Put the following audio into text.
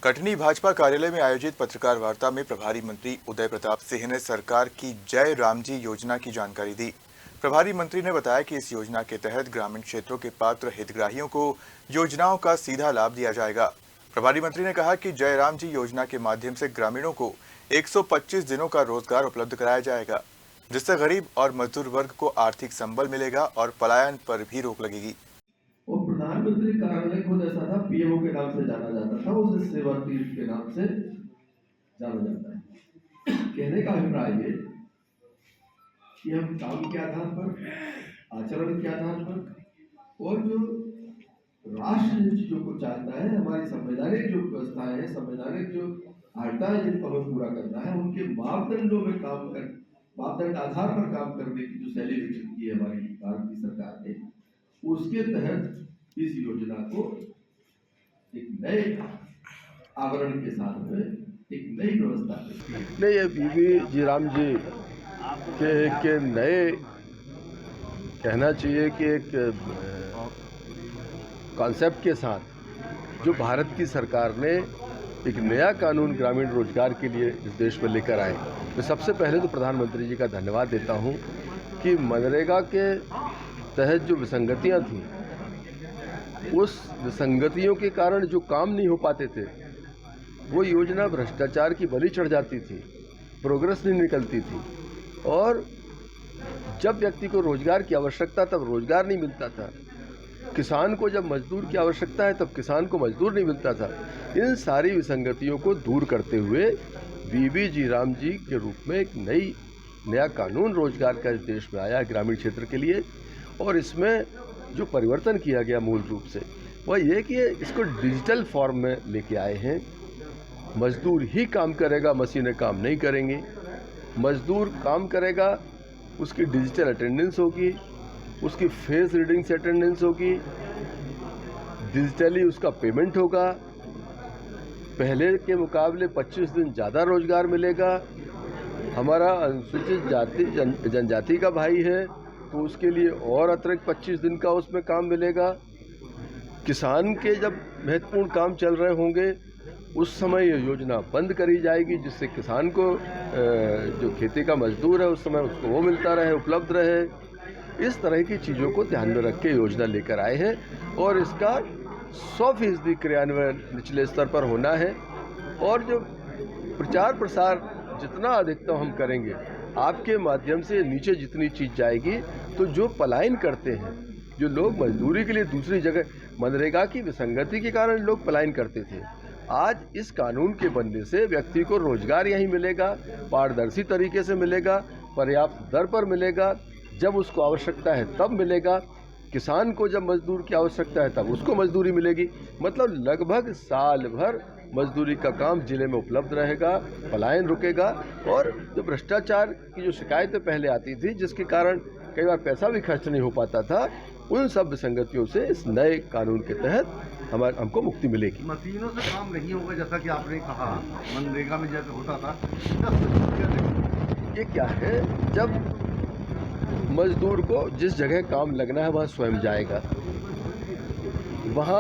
कटनी भाजपा कार्यालय में आयोजित पत्रकार वार्ता में प्रभारी मंत्री उदय प्रताप सिंह ने सरकार की जय राम जी योजना की जानकारी दी। प्रभारी मंत्री ने बताया कि इस योजना के तहत ग्रामीण क्षेत्रों के पात्र हितग्राहियों को योजनाओं का सीधा लाभ दिया जाएगा। प्रभारी मंत्री ने कहा कि जय राम जी योजना के माध्यम से ग्रामीणों को 125 दिनों का रोजगार उपलब्ध कराया जाएगा, जिससे गरीब और मजदूर वर्ग को आर्थिक संबल मिलेगा और पलायन पर भी रोक लगेगी। और प्रधानमंत्री कार्यालय खुद ऐसा था, पीएमओ के नाम से जाना जाता था, उसे सेवा तीर्थ के नाम से जाना जाता है। कहने का अभिप्राय ये कि हम काम के आधार पर, आचरण के आधार पर और जो राष्ट्र जिन चीजों को चाहता है, हमारी संवैधानिक जो व्यवस्थाएं हैं, संवैधानिक जो धारणाएं जिनको हमें पूरा करना है, उनके मापदंडों में काम कर, मापदंड आधार पर काम करने की जो शैली विकसित की है हमारी भारत की सरकार ने, उसके तहत इस योजना को एक नए आवरण के साथ में एक नई व्यवस्था नहीं, ये बीबी जी राम जी के नए कहना चाहिए कि एक कॉन्सेप्ट के साथ जो भारत की सरकार ने एक नया कानून ग्रामीण रोजगार के लिए इस देश में लेकर आए। मैं सबसे पहले तो प्रधानमंत्री जी का धन्यवाद देता हूं कि मनरेगा के तहत जो विसंगतियां थीं, उस विसंगतियों के कारण जो काम नहीं हो पाते थे, वो योजना भ्रष्टाचार की बलि चढ़ जाती थी, प्रोग्रेस नहीं निकलती थी और जब व्यक्ति को रोजगार की आवश्यकता तब रोजगार नहीं मिलता था, किसान को जब मजदूर की आवश्यकता है तब किसान को मजदूर नहीं मिलता था। इन सारी विसंगतियों को दूर करते हुए बीबी जी राम जी के रूप में एक नया कानून रोजगार का इस देश में आया ग्रामीण क्षेत्र के लिए। और इसमें जो परिवर्तन किया गया मूल रूप से वह ये कि इसको डिजिटल फॉर्म में लेके आए हैं। मजदूर ही काम करेगा, मशीनें काम नहीं करेंगी। मजदूर काम करेगा, उसकी डिजिटल अटेंडेंस होगी, उसकी फेस रीडिंग से अटेंडेंस होगी, डिजिटली उसका पेमेंट होगा। पहले के मुकाबले 25 दिन ज़्यादा रोजगार मिलेगा। हमारा अनुसूचित जाति जनजाति का भाई है तो उसके लिए और अतिरिक्त 25 दिन का उसमें काम मिलेगा। किसान के जब महत्वपूर्ण काम चल रहे होंगे उस समय ये योजना बंद करी जाएगी, जिससे किसान को जो खेती का मजदूर है उस समय उसको वो मिलता रहे, उपलब्ध रहे। इस तरह की चीज़ों को ध्यान में रख के योजना लेकर आए हैं और इसका 100% क्रियान्वयन निचले स्तर पर होना है। और जो प्रचार प्रसार जितना अधिकतम हम करेंगे आपके माध्यम से नीचे जितनी चीज़ जाएगी, तो जो पलायन करते हैं, जो लोग मजदूरी के लिए दूसरी जगह, मनरेगा की विसंगति के कारण लोग पलायन करते थे, आज इस कानून के बनने से व्यक्ति को रोजगार यहीं मिलेगा, पारदर्शी तरीके से मिलेगा, पर्याप्त दर पर मिलेगा, जब उसको आवश्यकता है तब मिलेगा। किसान को जब मजदूर की आवश्यकता है तब उसको मजदूरी मिलेगी। मतलब लगभग साल भर मजदूरी का काम जिले में उपलब्ध रहेगा, पलायन रुकेगा। और जो भ्रष्टाचार की जो शिकायतें पहले आती थी, जिसके कारण कई बार पैसा भी खर्च नहीं हो पाता था, उन सब विसंगतियों से इस नए कानून के तहत हमको मुक्ति मिलेगी। मशीनों से काम नहीं होगा, जैसा कि आपने कहा मनरेगा में जैसे होता था। ये क्या है, जब मजदूर को जिस जगह काम लगना है वहाँ स्वयं जाएगा।